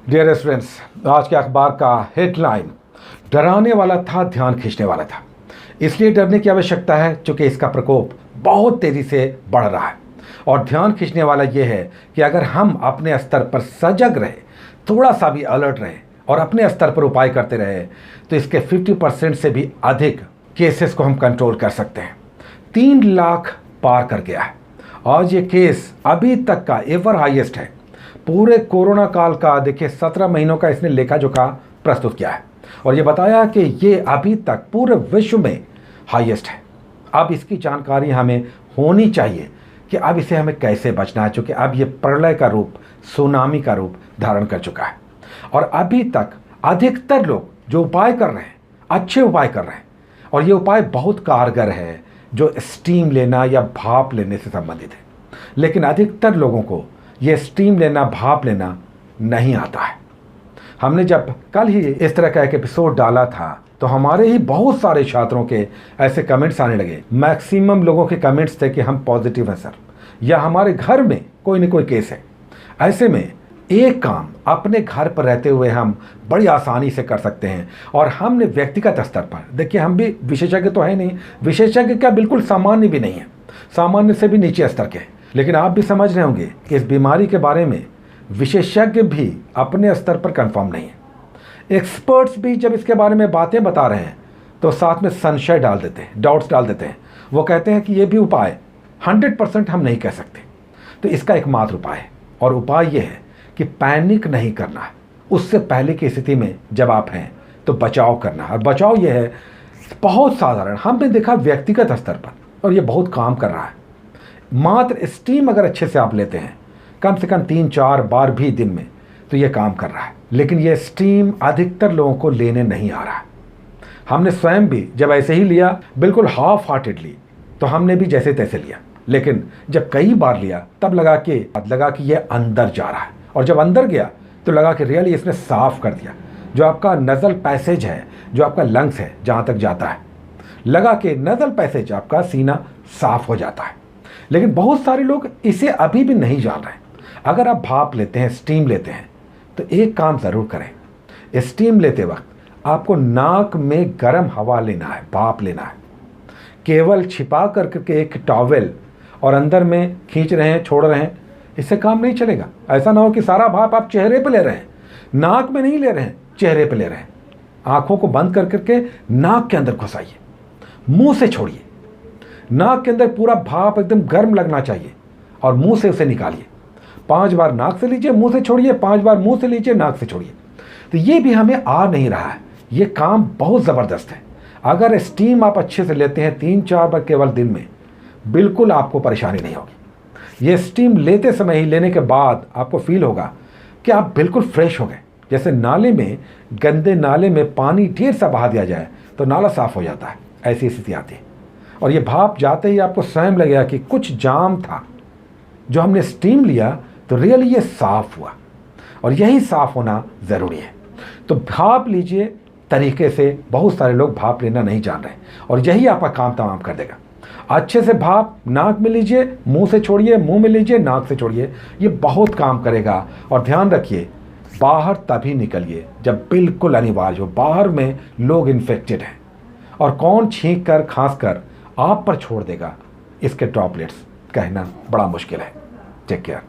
Dear students, आज के अखबार का हेडलाइन डराने वाला था, ध्यान खींचने वाला था। इसलिए डरने की आवश्यकता है क्योंकि इसका प्रकोप बहुत तेजी से बढ़ रहा है। और ध्यान खींचने वाला ये है कि अगर हम अपने स्तर पर सजग रहे, थोड़ा सा भी अलर्ट रहे और अपने स्तर पर उपाय करते रहे तो इसके 50% से भी अधिक केसेस को हम कंट्रोल कर सकते हैं। 3 लाख पार कर गया है। आज ये केस अभी तक का एवर हाईएस्ट है। पूरे कोरोना काल का देखिए 17 महीनों का इसने लेखा जोखा प्रस्तुत किया है और ये बताया कि ये अभी तक पूरे विश्व में हाईएस्ट है। अब इसकी जानकारी हमें होनी चाहिए कि अब इसे हमें कैसे बचना है, क्योंकि अब ये प्रलय का रूप, सुनामी का रूप धारण कर चुका है। और अभी तक अधिकतर लोग जो उपाय कर रहे हैं, अच्छे उपाय कर रहे हैं और ये उपाय बहुत कारगर है जो स्टीम लेना या भाप लेने से संबंधित है। लेकिन अधिकतर लोगों को ये स्टीम लेना, भाप लेना नहीं आता है। हमने जब कल ही इस तरह का एक एपिसोड डाला था तो हमारे ही बहुत सारे छात्रों के ऐसे कमेंट्स आने लगे। मैक्सिमम लोगों के कमेंट्स थे कि हम पॉजिटिव हैं सर, या हमारे घर में कोई न कोई केस है। ऐसे में एक काम अपने घर पर रहते हुए हम बड़ी आसानी से कर सकते हैं। और हमने व्यक्तिगत स्तर पर, देखिए हम भी विशेषज्ञ तो है नहीं, विशेषज्ञ क्या बिल्कुल सामान्य भी नहीं है, सामान्य से भी नीचे स्तर के। लेकिन आप भी समझ रहे होंगे कि इस बीमारी के बारे में विशेषज्ञ भी अपने स्तर पर कंफर्म नहीं है। एक्सपर्ट्स भी जब इसके बारे में बातें बता रहे हैं तो साथ में संशय डाल देते हैं, डाउट्स डाल देते हैं। वो कहते हैं कि ये भी उपाय 100% हम नहीं कह सकते। तो इसका एकमात्र उपाय है, और उपाय ये है कि पैनिक नहीं करना है। उससे पहले की स्थिति में जब आप हैं तो बचाव करना है। और बचाव ये है बहुत साधारण, हमने देखा व्यक्तिगत स्तर पर, और ये बहुत काम कर रहा है। मात्र स्टीम अगर अच्छे से आप लेते हैं कम से कम 3-4 बार भी दिन में, तो ये काम कर रहा है। लेकिन ये स्टीम अधिकतर लोगों को लेने नहीं आ रहा है। हमने स्वयं भी जब ऐसे ही लिया, बिल्कुल हाफ हार्टेडली, तो हमने भी जैसे तैसे लिया। लेकिन जब कई बार लिया तब लगा कि ये अंदर जा रहा है। और जब अंदर गया तो लगा कि रियली इसने साफ कर दिया। जो आपका नज़ल पैसेज है, जो आपका लंग्स है, जहाँ तक जाता है, लगा कि नज़ल पैसेज आपका सीना साफ हो जाता है। लेकिन बहुत सारे लोग इसे अभी भी नहीं जान रहे हैं। अगर आप भाप लेते हैं, स्टीम लेते हैं, तो एक काम ज़रूर करें। स्टीम लेते वक्त आपको नाक में गर्म हवा लेना है, भाप लेना है। केवल छिपा करके एक टॉवेल और अंदर में खींच रहे हैं, छोड़ रहे हैं, इससे काम नहीं चलेगा। ऐसा ना हो कि सारा भाप आप चेहरे पे ले रहे हैं, नाक में नहीं ले रहे हैं, चेहरे पे ले रहे हैं। आंखों को बंद करके नाक के अंदर घुसाइए, मुंह से छोड़िए। नाक के अंदर पूरा भाप एकदम गर्म लगना चाहिए और मुंह से उसे निकालिए। 5 बार नाक से लीजिए, मुंह से छोड़िए, 5 बार मुंह से लीजिए, नाक से छोड़िए। तो ये भी हमें आ नहीं रहा है। ये काम बहुत ज़बरदस्त है। अगर स्टीम आप अच्छे से लेते हैं 3-4 बार केवल दिन में, बिल्कुल आपको परेशानी नहीं होगी। ये स्टीम लेते समय ही, लेने के बाद आपको फील होगा कि आप बिल्कुल फ्रेश हो गए। जैसे नाले में, गंदे नाले में पानी ढेर सा बहा दिया जाए तो नाला साफ़ हो जाता है, ऐसी स्थिति आती है। और ये भाप जाते ही आपको स्वयं लगेगा कि कुछ जाम था, जो हमने स्टीम लिया तो रियली ये साफ़ हुआ। और यही साफ़ होना ज़रूरी है। तो भाप लीजिए तरीके से। बहुत सारे लोग भाप लेना नहीं जान रहे और यही आपका काम तमाम कर देगा। अच्छे से भाप नाक में लीजिए, मुंह से छोड़िए, मुंह में लीजिए, नाक से छोड़िए। ये बहुत काम करेगा। और ध्यान रखिए, बाहर तभी निकलिए जब बिल्कुल अनिवार्य हो। बाहर में लोग इन्फेक्टेड हैं और कौन छींक कर, खांस कर आप पर छोड़ देगा, इसके ड्रॉपलेट्स कहना बड़ा मुश्किल है। Take care.